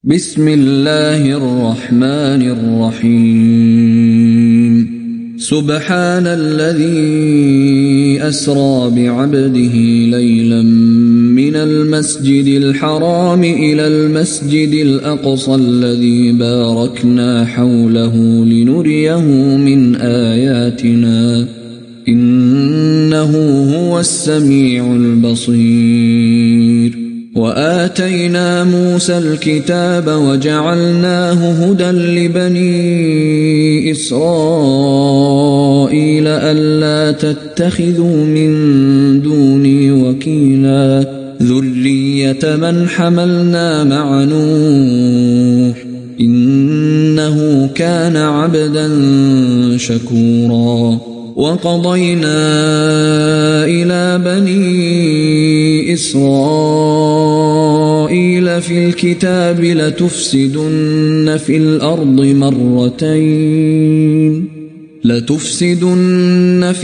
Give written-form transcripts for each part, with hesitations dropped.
بسم الله الرحمن الرحيم سبحان الذي أسرى بعبده ليلا من المسجد الحرام إلى المسجد الأقصى الذي باركنا حوله لنريه من آياتنا إنه هو السميع البصير. وآتينا موسى الكتاب وجعلناه هدى لبني إسرائيل ألا تتخذوا من دوني وكيلا ذرية من حملنا مع نوح إنه كان عبدا شكورا. وقضينا إلى بني إسرائيل في الكتاب لتفسدن في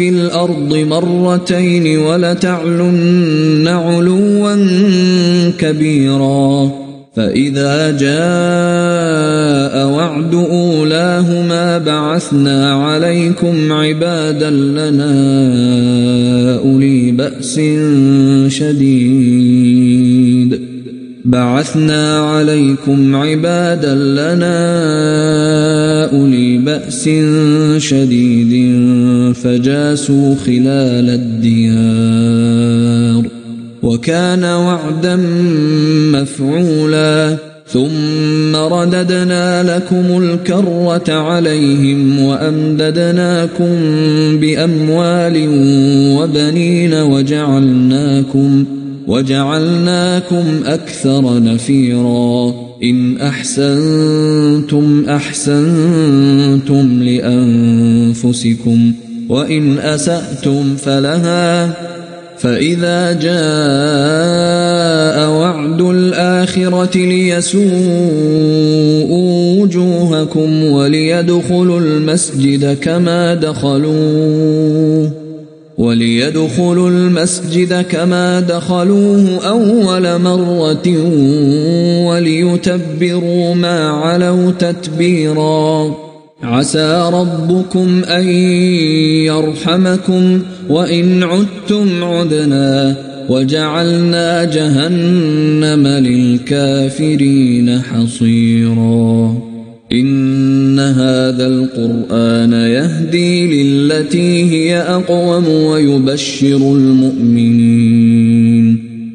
الأرض مرتين ولتعلن علوا كبيرا. فإذا جاء وعد أولاهما بعثنا عليكم عبادا لنا أولي بأس شديد فجاسوا خلال الديار وكان وعدا مفعولا. ثم رددنا لكم الكرة عليهم وأمددناكم بأموال وبنين وجعلناكم أكثر نفيرا. إن أحسنتم أحسنتم لأنفسكم وإن أسأتم فلها. فإذا جاء وعد الآخرة ليسوءوا وجوهكم وليدخلوا المسجد كما دخلوه أول مرة وليتبروا ما علوا تتبيرا. عسى ربكم أن يرحمكم وإن عدتم عدنا وجعلنا جهنم للكافرين حصيرا. إن هذا القرآن يهدي للتي هي أقوم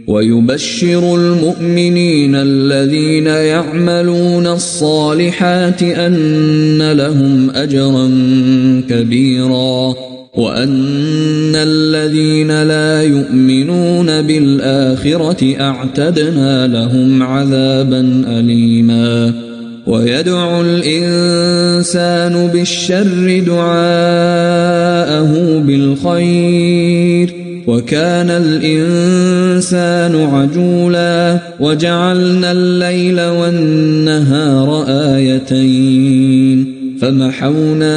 ويبشر المؤمنين الذين يعملون الصالحات أن لهم أجرا كبيرا وأن الذين لا يؤمنون بالآخرة أعتدنا لهم عذابا أليما. ويدعو الإنسان بالشر دعاءه بالخير وكان الإنسان عجولا. وجعلنا الليل والنهار آيتين فمحونا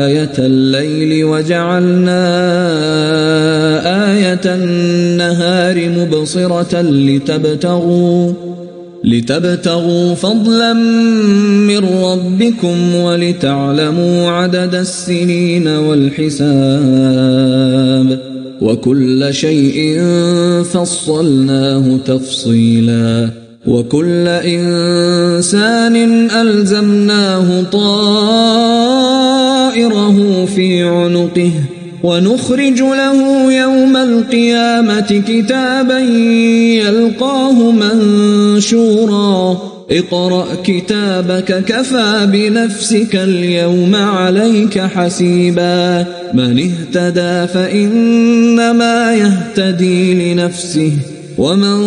آية الليل وجعلنا آية النهار مبصرة لتبتغوا فضلا من ربكم ولتعلموا عدد السنين والحساب وكل شيء فصلناه تفصيلا. وكل إنسان ألزمناه طائره في عنقه ونخرج له يوم القيامة كتابا يلقاه منشورا. اقرأ كتابك كفى بنفسك اليوم عليك حسيبا. من اهتدى فإنما يهتدي لنفسه ومن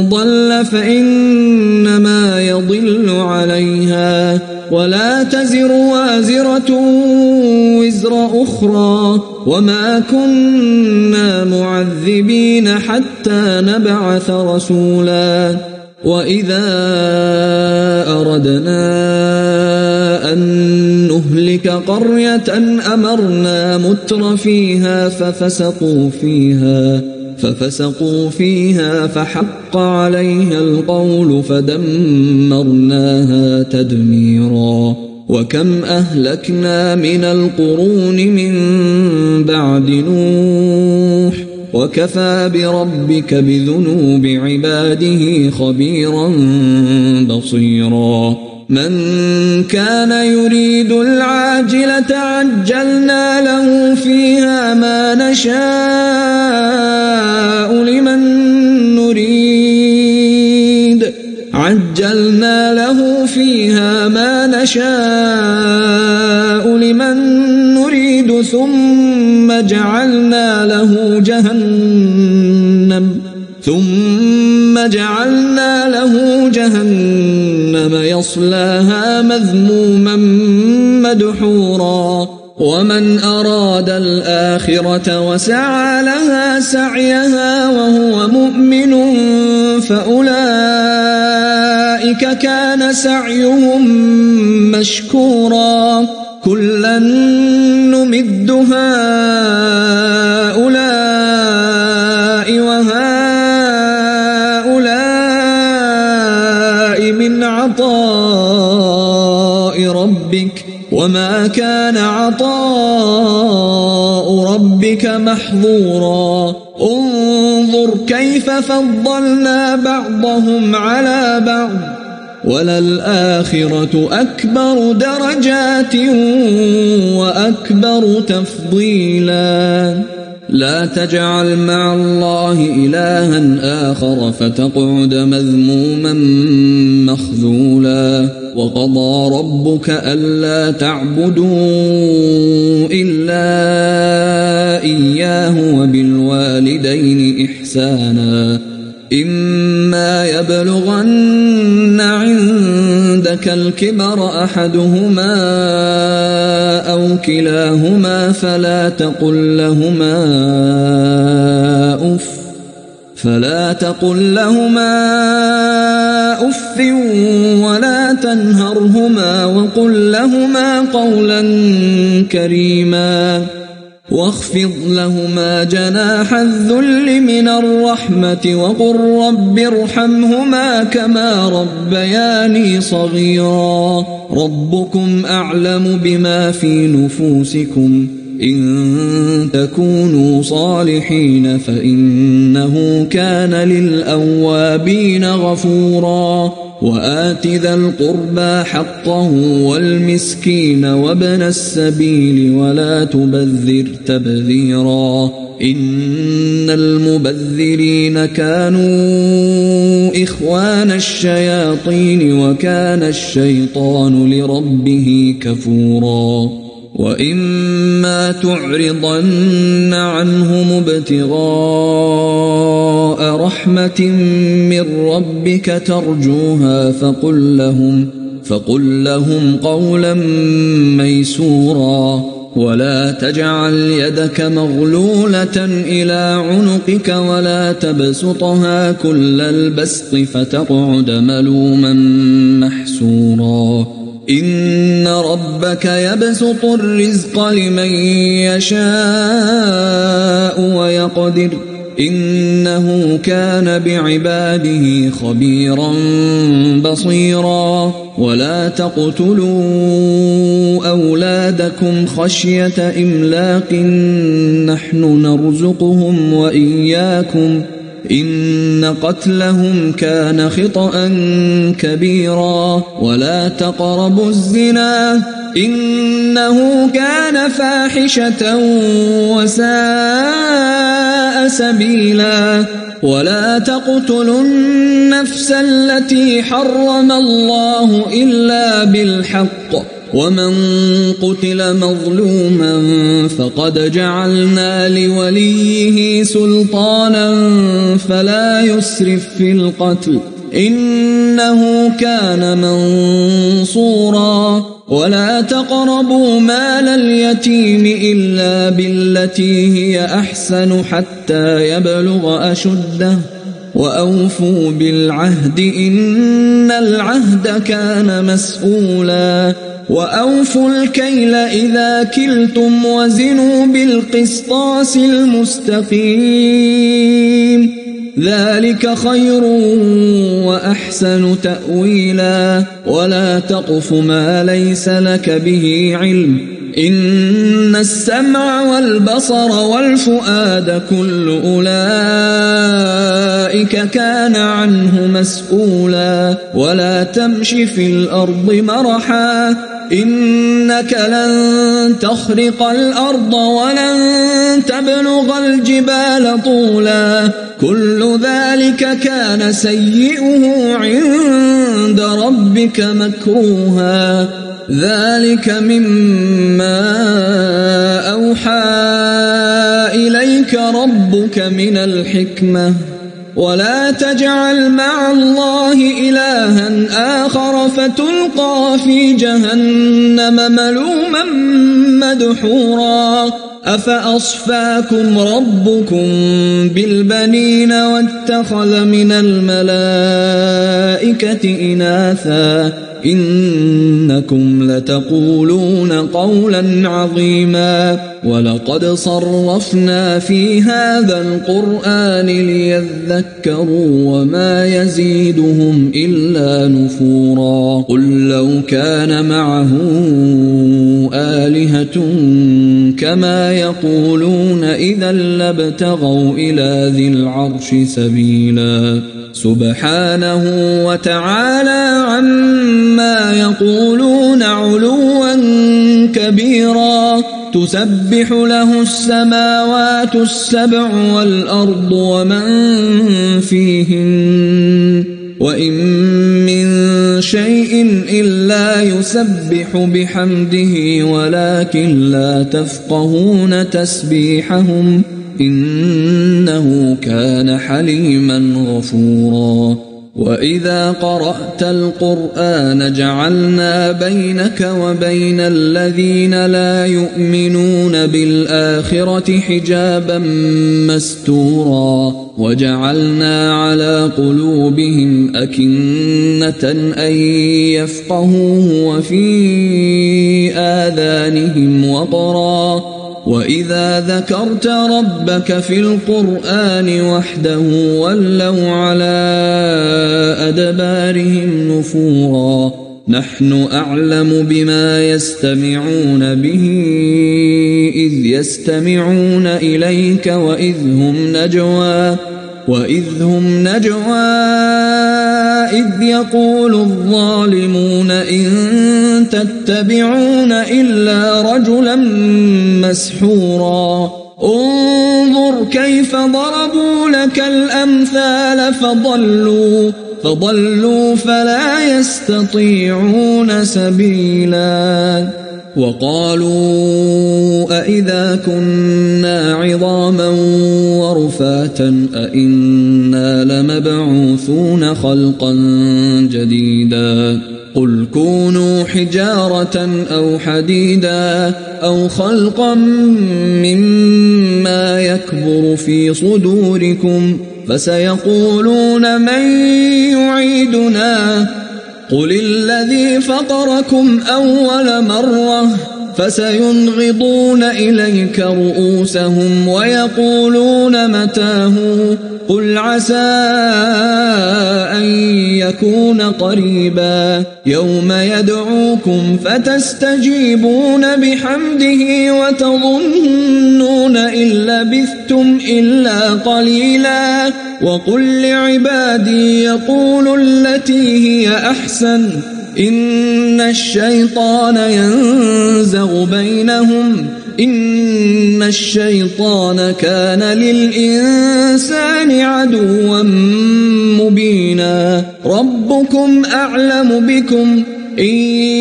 ضل فإنما يضل عليها ولا تزر وازرة وزر أخرى وما كنا معذبين حتى نبعث رسولا. وإذا أردنا أن نهلك قرية أمرنا متر فيها ففسقوا فيها ففسقوا فيها فحق عليها القول فدمرناها تدميرا وكم أهلكنا من القرون من بعد نوح وكفى بربك بذنوب عباده خبيرا بصيرا من كان يريد العاجلة عجلنا له فيها ما نشاء لمن نريد ثم جعلنا له جهنم يصلاها مذموما مدحورا ومن أراد الآخرة وسعى لها سعيها وهو مؤمن فأولئك كان سعيهم مشكورا كلا نمد هؤلاء وهؤلاء من عطاء ربك وما كان عطاء ربك محظورا انظر كيف فضلنا بعضهم على بعض وللآخرة أكبر درجات وأكبر تفضيلا لا تجعل مع الله إلها آخر فتقعد مذموما مخذولا وقضى ربك ألا تعبدوا إلا إياه وبالوالدين إحسانا إما يبلغن عندك الكبر أحدهما أو كلاهما فلا تقل لهما أف ولا تنهرهما وقل لهما قولا كريما واخفض لهما جناح الذل من الرحمة وقل رب ارحمهما كما ربياني صغيرا ربكم أعلم بما في نفوسكم إن تكونوا صالحين فإنه كان للأوابين غفورا وآت ذا القربى حقه والمسكين وابن السبيل ولا تبذر تبذيرا إن المبذرين كانوا إخوان الشياطين وكان الشيطان لربه كفورا وإما تعرضن عنهم ابتغاء رحمة من ربك ترجوها فقل لهم قولا ميسورا ولا تجعل يدك مغلولة إلى عنقك ولا تبسطها كل البسط فتقعد ملوما محسورا إن ربك يبسط الرزق لمن يشاء ويقدر إنه كان بعباده خبيرا بصيرا ولا تقتلوا أولادكم خشية إملاق نحن نرزقهم وإياكم إن قتلهم كان خطأ كبيرا ولا تقربوا الزنا إنه كان فاحشة وساء سبيلا ولا تقتلوا النفس التي حرم الله إلا بالحق ومن قتل مظلوما فقد جعلنا لوليه سلطانا فلا يسرف في القتل إنه كان منصورا ولا تقربوا مال اليتيم إلا بالتي هي أحسن حتى يبلغ أشده وأوفوا بالعهد إن العهد كان مسؤولا وأوفوا الكيل إذا كلتم وزنوا بالقسطاس المستقيم ذلك خير وأحسن تأويلا ولا تقف ما ليس لك به علم إن السمع والبصر والفؤاد كل أولئك كان عنه مسؤولا ولا تمش في الأرض مرحا إنك لن تخرق الأرض ولن تبلغ الجبال طولا كل ذلك كان سيئه عند ربك مكروها ذلك مما أوحى إليك ربك من الحكمة ولا تجعل مع الله إلها آخر فتلقى في جهنم ملوما مدحورا أفأصفاكم ربكم بالبنين واتخذ من الملائكة إناثا إنكم لتقولون قولا عظيما ولقد صرفنا في هذا القرآن ليذكروا وما يزيدهم إلا نفورا قل لو كان معه آلهة كما يقولون إذا لابتغوا إلى ذي العرش سبيلا سبحانه وتعالى عما يقولون علوا كبيرا تسبح له السماوات السبع والأرض ومن فيهن وإن من شيء إلا يسبح بحمده ولكن لا تفقهون تسبيحهم إنه كان حليما غفورا وإذا قرأت القرآن جعلنا بينك وبين الذين لا يؤمنون بالآخرة حجابا مستورا وجعلنا على قلوبهم أكنة أن يفقهوه وفي آذانهم وقرا وإذا ذكرت ربك في القرآن وحده ولوا على أدبارهم نفورا نحن أعلم بما يستمعون به إذ يستمعون إليك وإذ هم نجوى إذ يقول الظالمون إن تتبعون إلا رجلا مسحورا انظر كيف ضربوا لك الأمثال فضلوا فلا يستطيعون سبيلا وقالوا أئذا كنا عظاما ورفاتا أئنا لمبعوثون خلقا جديدا قل كونوا حجارة أو حديدا أو خلقا مما يكبر في صدوركم فسيقولون من يعيدنا قل الذي فطركم أول مرة فسينغضون إليك رؤوسهم ويقولون متاه قل عسى أن يكون قريبا يوم يدعوكم فتستجيبون بحمده وتظنون إن لبثتم إلا قليلا وقل لعبادي يقولوا التي هي أحسن إن الشيطان ينزغ بينهم إن الشيطان كان للإنسان عدوا مبينا ربكم أعلم بكم إن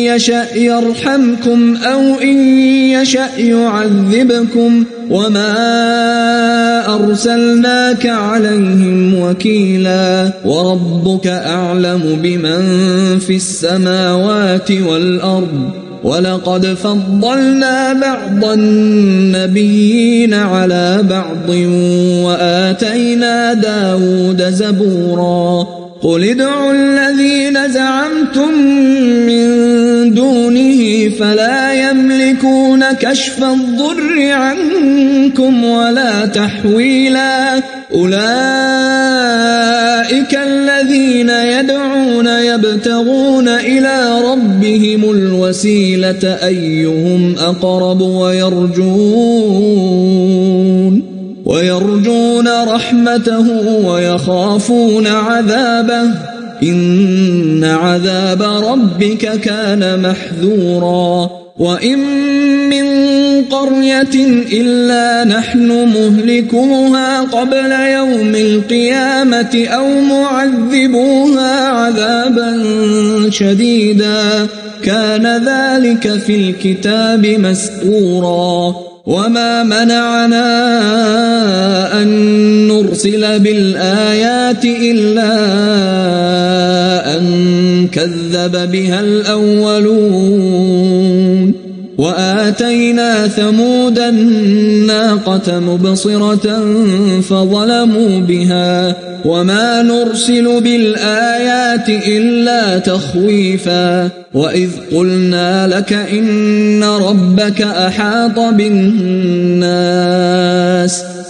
يشأ يرحمكم أو إن يشأ يعذبكم وما أرسلناك عليهم وكيلا وربك أعلم بمن في السماوات والأرض ولقد فضلنا بعض النبيين على بعض وآتينا داود زبورا قل ادعوا الذين زعمتم من دونه فلا يملكون كشف الضر عنكم ولا تحويلا أولئك الذين يدعون يبتغون إلى ربهم الوسيلة أيهم أقرب ويرجون رحمته ويخافون عذابه إن عذاب ربك كان محذورا وإن من قرية إلا نحن مهلكوها قبل يوم القيامة أو معذبوها عذابا شديدا كان ذلك في الكتاب مسطورا وما منعنا أن نرسل بالآيات إلا أن كذب بها الأولون وآتينا ثمود الناقة مبصرة فظلموا بها وما نرسل بالآيات إلا تخويفا وإذ قلنا لك إن ربك أحاط بالناس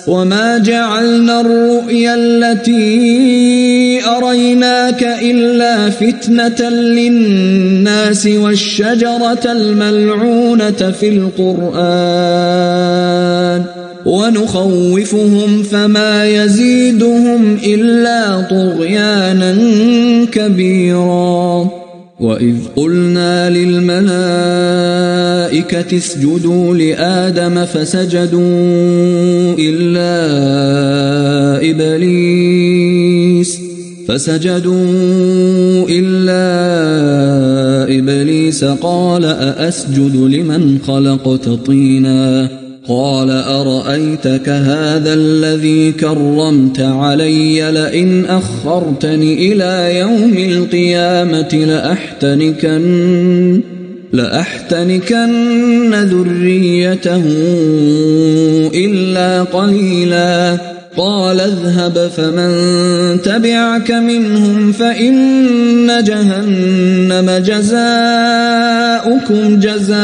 وما جعلنا الرؤيا التي أريناك إلا فتنة للناس والشجرة الملعونة في القرآن ونخوفهم فما يزيدهم إلا طغيانا كبيرا وإذ قلنا للملائكة اسجدوا لآدم فسجدوا إلا إبليس قال أأسجد لمن خلقت طينا قال أرأيتك هذا الذي كرمت علي لئن أخرتني إلى يوم القيامة لأحتنكن ذريته إلا قليلا قال اذهب فمن تبعك منهم فإن جهنم جزاؤكم جزاء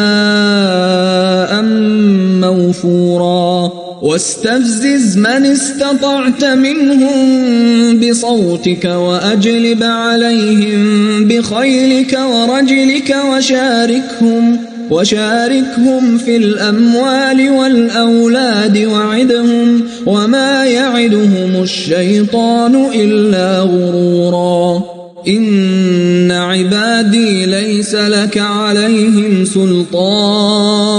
موفورا واستفزز من استطعت منهم بصوتك وأجلب عليهم بخيلك ورجلك وشاركهم في الأموال والأولاد وعدهم وما يعدهم الشيطان إلا غرورا إن عبادي ليس لك عليهم سلطان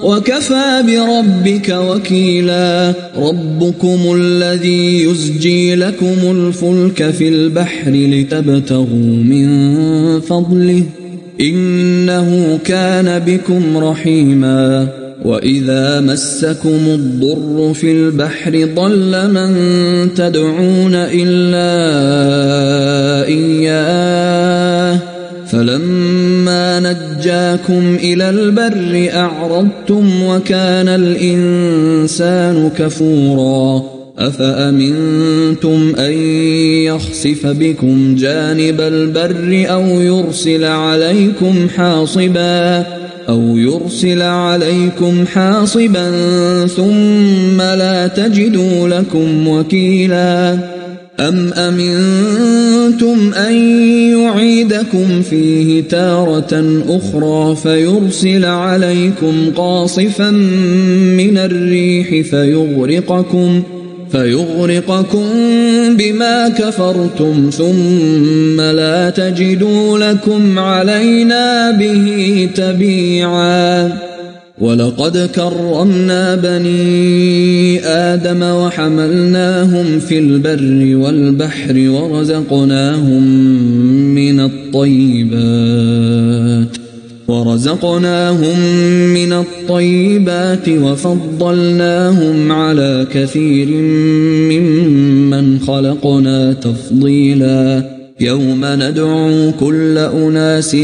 وكفى بربك وكيلا ربكم الذي يزجي لكم الفلك في البحر لتبتغوا من فضله إنه كان بكم رحيما وإذا مسكم الضر في البحر ضل من تدعون إلا إياه فلما نجاكم إلى البر أعرضتم وكان الإنسان كفورا أفأمنتم أن يخسف بكم جانب البر أو يرسل عليكم حاصبا ثم لا تجدوا لكم وكيلا أم أمنتم أن يعيدكم فيه تارة أخرى فيرسل عليكم قاصفا من الريح فيغرقكم بما كفرتم ثم لا تجدوا لكم علينا به تبيعا ولقد كرمنا بني آدم وحملناهم في البر والبحر ورزقناهم من الطيبات وفضلناهم على كثير ممن خلقنا تفضيلا يوم ندعو كل أناس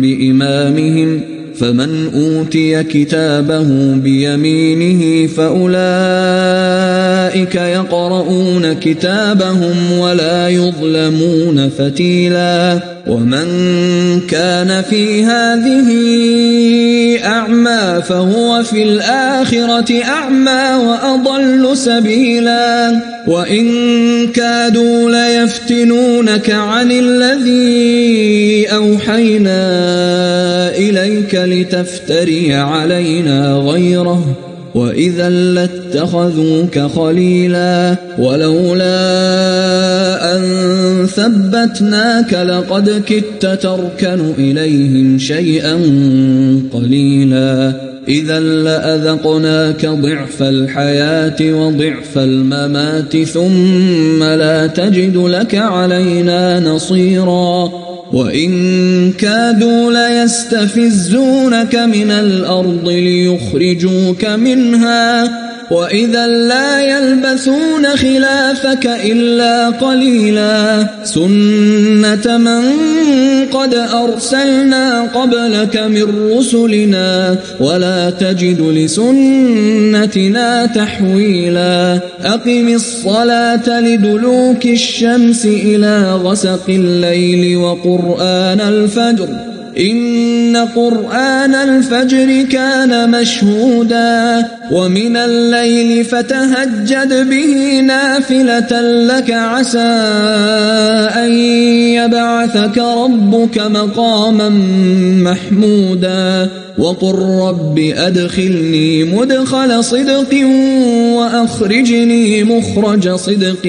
بإمامهم فمن أوتي كتابه بيمينه فأولئك يقرؤون كتابهم ولا يظلمون فتيلا ومن كان في هذه أعمى فهو في الآخرة أعمى وأضل سبيلا وإن كادوا ليفتنونك عن الذي أوحينا إليك لتفتري علينا غيره وإذا لاتخذوك خليلا ولولا أن ثبتناك لقد كدت تركن إليهم شيئا قليلا إذا لأذقناك ضعف الحياة وضعف الممات ثم لا تجد لك علينا نصيرا وإن كادوا ليستفزونك من الأرض ليخرجوك منها وإذا لا يلبثون خلافك إلا قليلا سنة من قد أرسلنا قبلك من رسلنا ولا تجد لسنتنا تحويلا أقم الصلاة لدلوك الشمس إلى غسق الليل وقرآن الفجر إن قرآن الفجر كان مشهودا ومن الليل فتهجد به نافلة لك عسى أن يبعثك ربك مقاما محمودا وقل رب أدخلني مدخل صدق وأخرجني مخرج صدق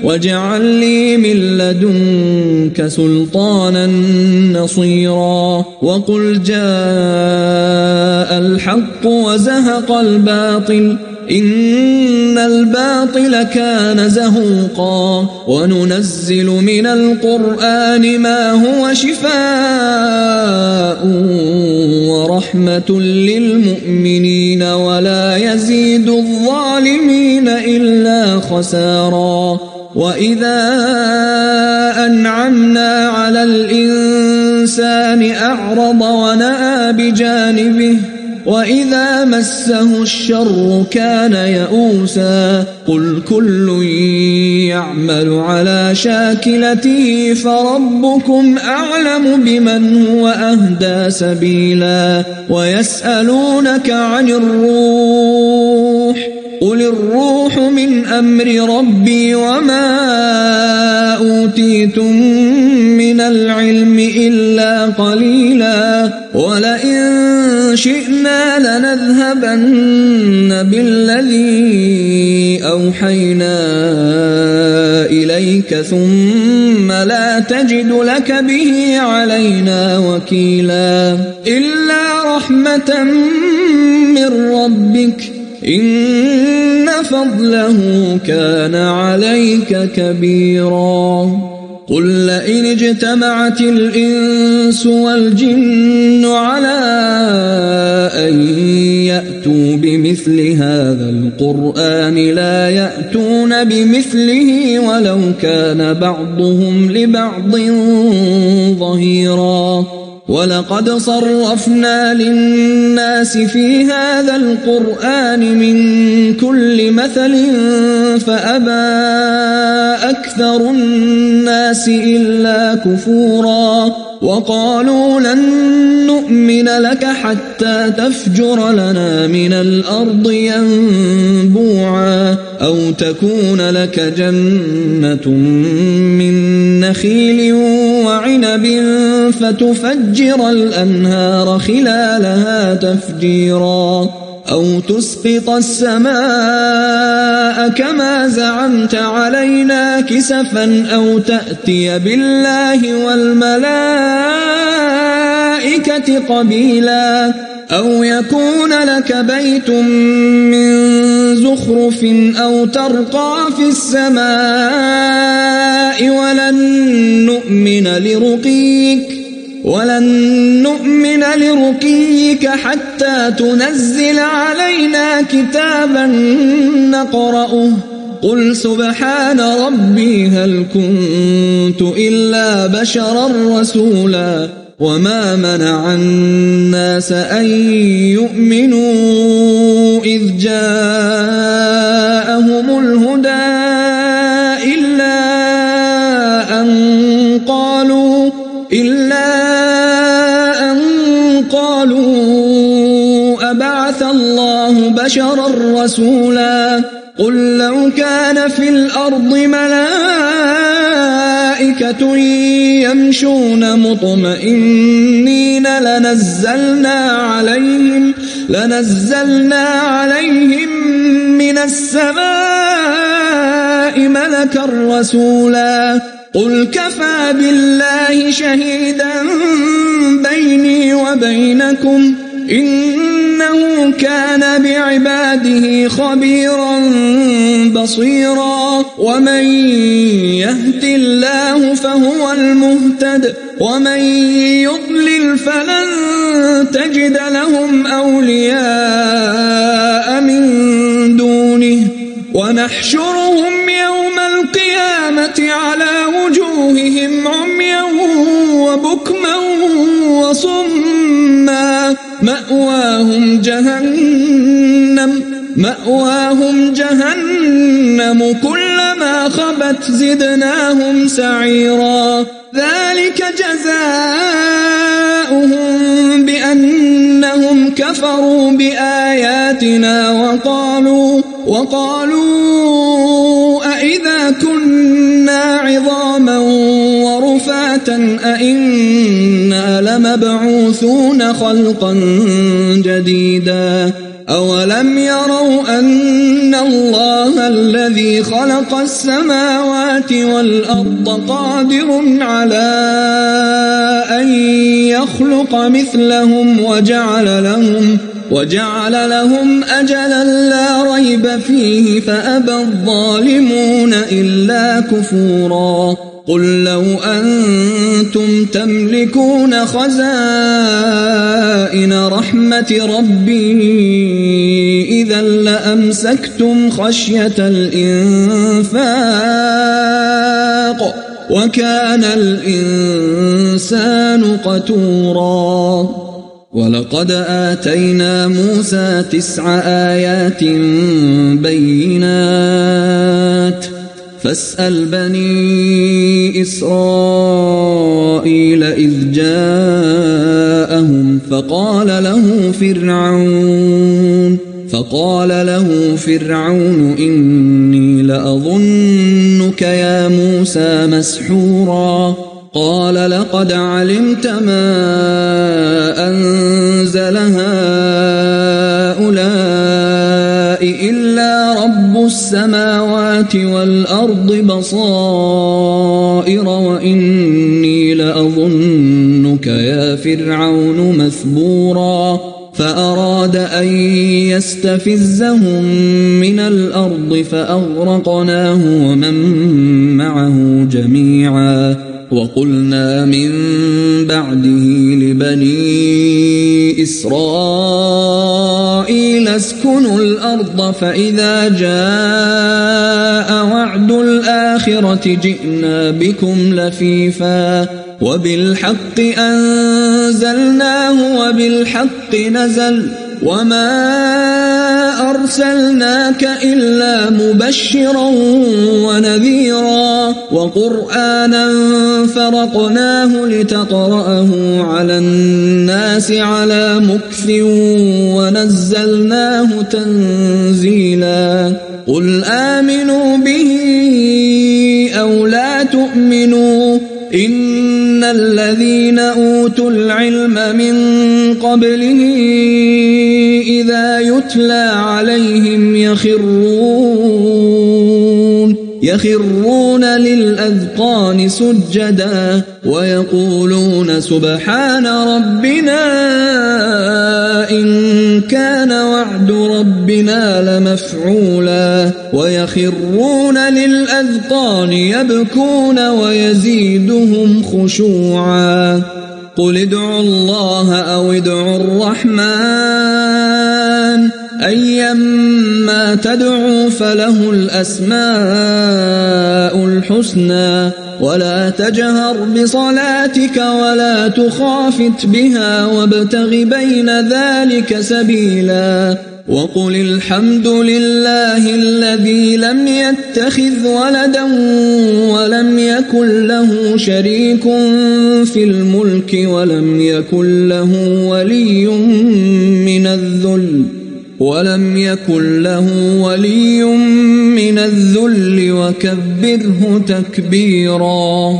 واجعل لي من لدنك سلطانا نصيرا وقل جاء الحق وزهق الباطل إن الباطل كان زهوقا وننزل من القرآن ما هو شفاء ورحمة للمؤمنين ولا يزيد الظالمين إلا خسارا وإذا أنعمنا على الإنسان أعرض ونأى بجانبه وإذا مسه الشر كان يئوسا قل كل يعمل على شاكلته فربكم أعلم بمن هو أهدى سبيلا ويسألونك عن الروح قل الروح من أمر ربي وما أوتيتم من العلم إلا قليلا ولئن شئنا لنذهبن بالذي أوحينا إليك ثم لا تجد لك به علينا وكيلا إلا رحمة من ربك إن فضله كان عليك كبيرا قل لئن اجتمعت الإنس والجن على أن يأتوا بمثل هذا القرآن لا يأتون بمثله ولو كان بعضهم لبعض ظهيرا ولقد صرفنا للناس في هذا القرآن من كل مثل فأبى أكثر الناس إلا كفورا وقالوا لن نؤمن لك حتى تفجر لنا من الأرض ينبوعا أو تكون لك جنة من نخيل وعنب فتفجر الأنهار خلالها تفجيرا أو تسقط السماء كما زعمت علينا كسفا أو تأتي بالله والملائكة قبيلا أو يكون لك بيت من زخرف أو ترقى في السماء ولن نؤمن لرقيك حتى تنزل علينا كتابا نقرأه قل سبحان ربي هل كنت إلا بشرا رسولا وما منع الناس أن يؤمنوا إذ جاءهم الهدى إلا أن قالوا أبعث الله بشرا رسولا قل لو كان في الأرض ملائكة يمشون مطمئنين لنزلنا عليهم من السماء ملكا رسولا قل كفى بالله شهيدا بيني وبينكم إنه كان بعباده خبيرا بصيرا ومن يهد الله فهو المهتد ومن يضلل فلن تجد لهم أولياء من دونه ونحشرهم يوم القيامة على وجوههم عميا وبكما وصما مأواهم جهنم كلما خبت زدناهم سعيرا ذلك جزاؤهم بأنهم كفروا بآياتنا وقالوا أئذا كنا عظاما ورفاتا أئنا لمبعوثون خلقا جديدا أولم يروا أن الله الذي خلق السماوات والأرض قادر على أن يخلق مثلهم وجعل لهم أجلا لا ريب فيه فأبى الظالمون إلا كفورا قل لو أنتم تملكون خزائن رحمة ربي إذا لأمسكتم خشية الإنفاق وكان الإنسان قتورا ولقد آتينا موسى 9 آيات بينات فاسأل بني إسرائيل إذ جاءهم فقال له فرعون إني لأظنك يا موسى مسحورا قال لقد علمت ما أنزل هؤلاء إلا رب السماوات والأرض بصائر وإني لأظنك يا فرعون مثبورا فأراد أن يستفزهم من الأرض فأغرقناه ومن معه جميعا وقلنا من بعده لبني إسرائيل اسكنوا الأرض فإذا جاء وعد الآخرة جئنا بكم لفيفا وبالحق أنزلناه وبالحق نزل وما أرسلناك إلا مبشرا ونذيرا وقرآنا فرقناه لتقرأه على الناس على مكث ونزلناه تنزيلا قل آمنوا به أو لا تؤمنوا إن الذين أوتوا العلم من قبله إذا يتلى عليهم يخرون للأذقان سجدا ويقولون سبحان ربنا إن كان وعد ربنا لمفعولا ويخرون للأذقان يبكون ويزيدهم خشوعا قل ادعوا الله أو ادعوا الرحمن أيما تدعوا فله الأسماء الحسنى ولا تجهر بصلاتك ولا تخافت بها وابتغ بين ذلك سبيلا وقل الحمد لله الذي لم يتخذ ولدا ولم يكن له شريك في الملك ولم يكن له ولي من الذل وكبره تكبيرا.